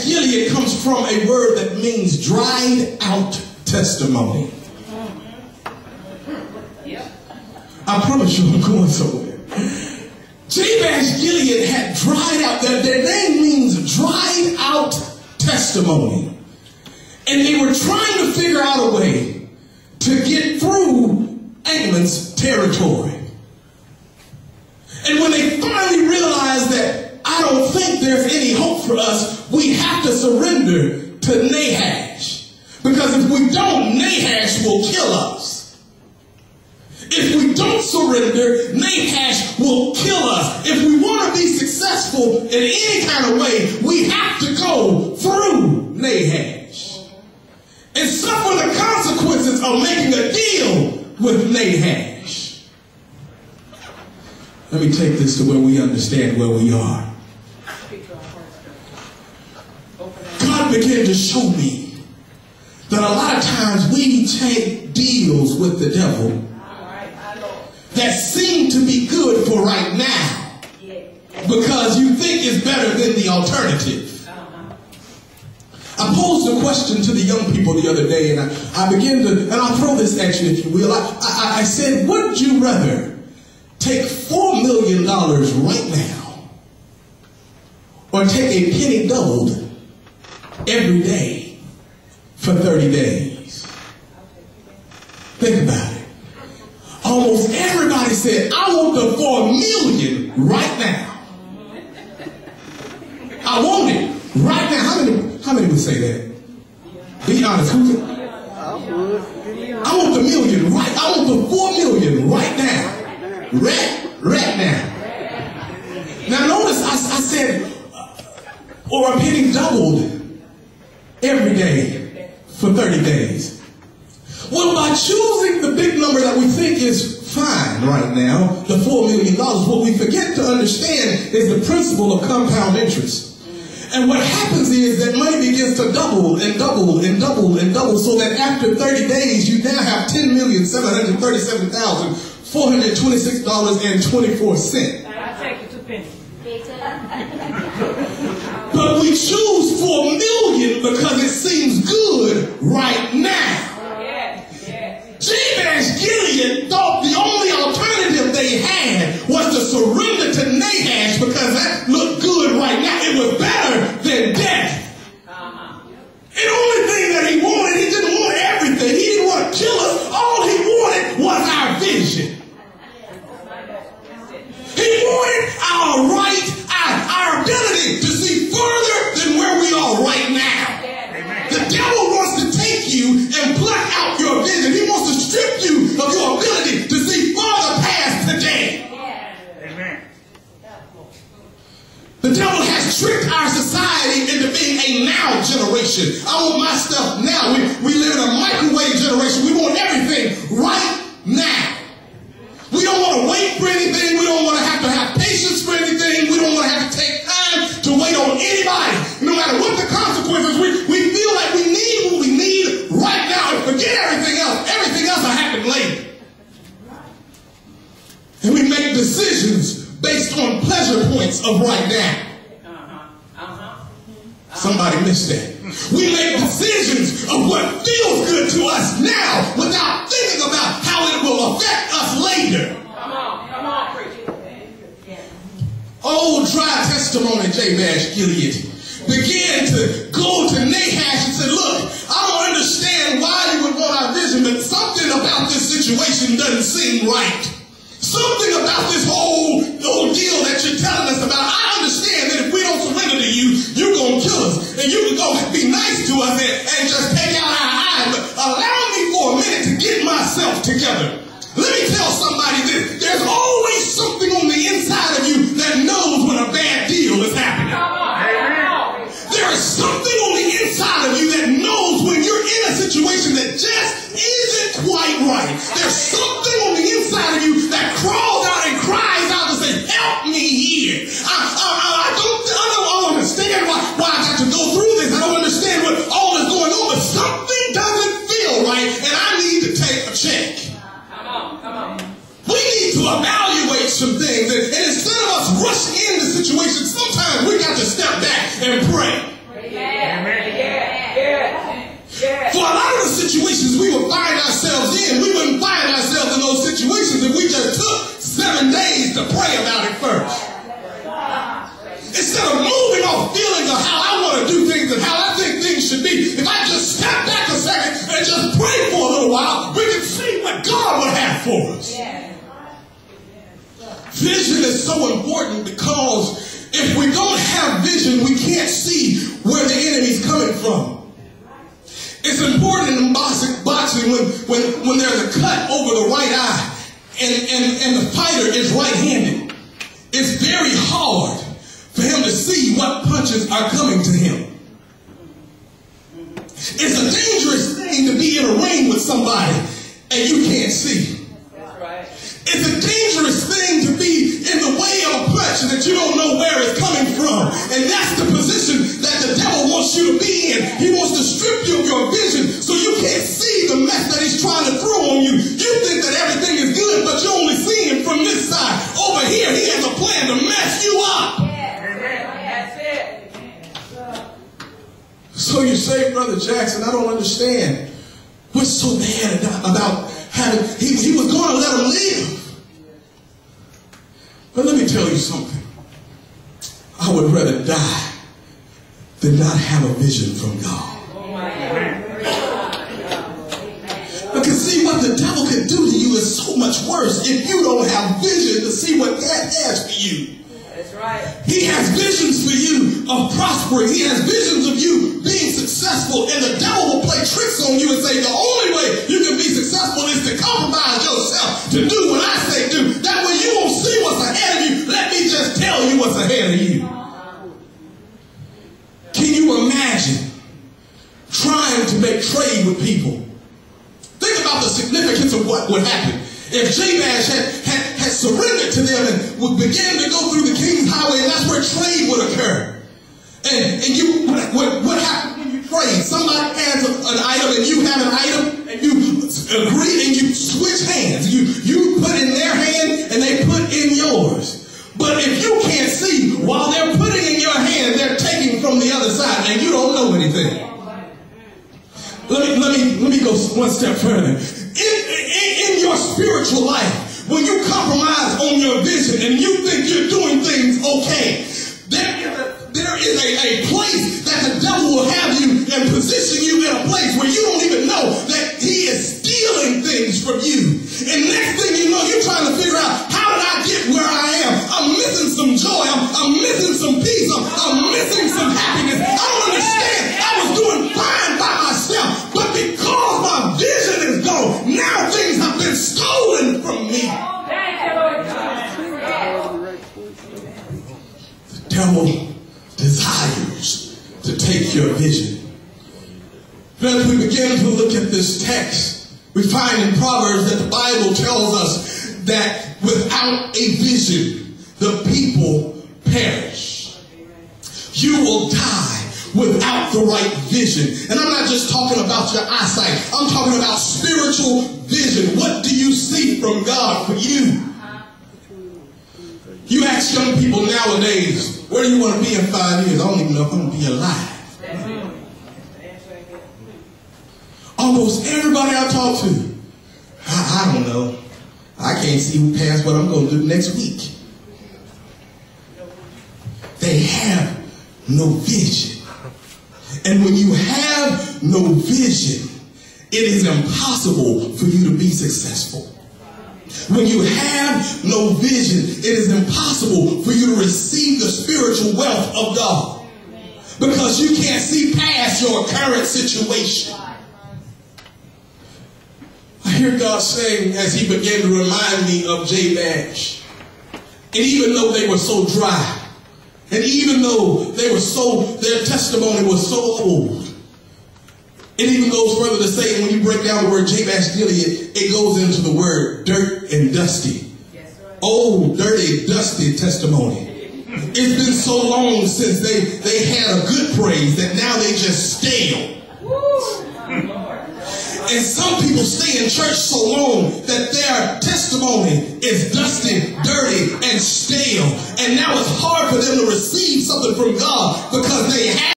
Gilead comes from a word that means dried out testimony. I promise you I'm going somewhere. Gilead had dried out, their name means dried out testimony. And they were trying to figure out a way to get through Ammon's territory. And when they finally realized that I don't think there's any hope for us, we have to surrender to Nahash. Because if we don't, Nahash will kill us. If we don't surrender, Nahash will kill us. If we want to be successful in any kind of way, we have to go through Nahash and suffer the consequences of making a deal with Nahash. Let me take this to where we understand where we are. God began to show me that a lot of times we take deals with the devil that seem to be good for right now because you think it's better than the alternative. I posed a question to the young people the other day, and I began to, and I'll throw this at you if you will. I said, would you rather take $4 million right now or take a penny doubled every day for 30 days? Think about it. Almost everybody said, I want the $4 million right now. I want it right now. How many would say that? Be honest. Who's it? I want the million right. I want the $4 million right now. Right now. Now notice I said, or a penny doubled every day for 30 days. Well, by choosing the big number that we think is fine right now, the $4 million, what we forget to understand is the principle of compound interest. And what happens is that money begins to double and double and double and double, so that after 30 days, you now have $10,737,426.24. I'll take it to penny. But we choose $4 million because it seems good right now. Gilead thought the only alternative they had was to surrender to Nahash because that looked good right now. It was better than death. And the only thing that he wanted, he didn't want everything. He didn't want to kill us. All he wanted was our vision. He wanted our right, our ability to see further than where we are right now. The devil wants to take you and pluck out your vision. He wants to strip you of your ability to see farther past today. Amen. The devil has tricked our society into being a now generation. I want my stuff now. We live in a microwave generation. We want everything right now. We don't want to wait for anything. We don't want to have patience for anything. We don't want to have to take time to wait on anybody. No matter what the consequences, we feel like we need what we need right now and forget everything else. Everything else will happen later. And we make decisions based on pleasure points of right now. Somebody missed that. We make decisions of what feels good to us now without thinking about how it will affect us later. Come on, preacher. Old dry testimony, Gilead began to go to Nahash and say, look, I don't understand why you would want our vision, but something about this situation doesn't seem right. Something about this whole deal that you're telling us about. I understand that if we don't surrender to you, you're going to kill us. And you can go be nice to us and just take out our eyes. But allow me for a minute to get myself together. Let me tell somebody this. There's always something on the inside of you that knows when a bad deal is happening. There is something on the inside of you that knows when you're in a situation that just isn't quite right. There's something on the inside of you that crawls out and cries out and says, help me here. I don't understand why I got to go through this. I don't understand what all is going on, but something doesn't feel right and I need to take a check. Come on. We need to evaluate some things, and instead of us rushing into situations, sometimes we got to step back and pray. situations we would find ourselves in. We wouldn't find ourselves in those situations if we just took 7 days to pray about it first. Instead of moving off feelings of how I want to do things and how I think things should be, if I just step back a second and just pray for a little while, we can see what God would have for us. Vision is so important because if we don't have vision, we can't see where the enemy's coming from. It's important in boxing when there's a cut over the right eye and the fighter is right-handed. It's very hard for him to see what punches are coming to him. It's a dangerous thing to be in a ring with somebody and you can't see. That's right. It's a dangerous thing to be in the way of a punch that you don't know where it's coming from. And that's the position that the devil wants you to be in. He wants to strip you of your vision so you can't see the mess that he's trying to throw on you. You think that everything is good, but you only see him from this side. Over here, he has a plan to mess you up. So you say, Brother Jackson, I don't understand. What's so bad about having, he was going to let him live. But let me tell you something. I would rather die than not have a vision from God. Because see, what the devil can do to you is so much worse if you don't have vision to see what God has for you. That's right. He has visions for you of prospering. He has visions of you being successful. And the devil will play tricks on you and say the only way you can be successful is to compromise yourself to do what I say do. That way you won't see what's ahead of you. Let me just tell you what's ahead of you. Can you imagine trying to make trade with people? Think about the significance of what would happen if Jabez had surrendered to them and would begin to go through the King's Highway, and that's where trade would occur. And you, what happens when you trade? Somebody has an item and you have an item, and you agree and you switch hands. You put in their hand and they put in yours. But if you can't see, while they're putting in your hand, they're taking from the other side, and you don't know anything. Let me go one step further. In your spiritual life, when you compromise on your vision and you think you're doing things okay, there is a place that the devil will have you and position you in a place where you don't even know that he is stealing things from you. And next thing you know, you're trying to figure out, how did I get where I am? I'm missing some joy. I'm missing some peace. I'm missing some happiness. I don't understand. I was doing fine by myself, but because my vision is gone, now things have been stolen from me. The devil desires to take your vision. But as we begin to look at this text, we find in Proverbs that the Bible tells us that without a vision, the people perish. You will die without the right vision. And I'm not just talking about your eyesight. I'm talking about spiritual vision. What do you see from God for you? You ask young people nowadays, where do you want to be in 5 years? I don't even know if I'm going to be alive. Almost everybody I talk to, I don't know. I can't see who past what I'm going to do next week. They have no vision. And when you have no vision, it is impossible for you to be successful. When you have no vision, it is impossible for you to receive the spiritual wealth of God. Because you can't see past your current situation. I hear God saying, as he began to remind me of Jabez, and even though they were so dry, and even though they were their testimony was so old, it even goes further to say, when you break down the word Jabez Gilead, it goes into the word dirt and dusty. Old, dirty, dusty testimony. It's been so long since they had a good praise that now they just stale. And some people stay in church so long that their testimony is dusty, dirty, and stale. And now it's hard for them to receive something from God because they have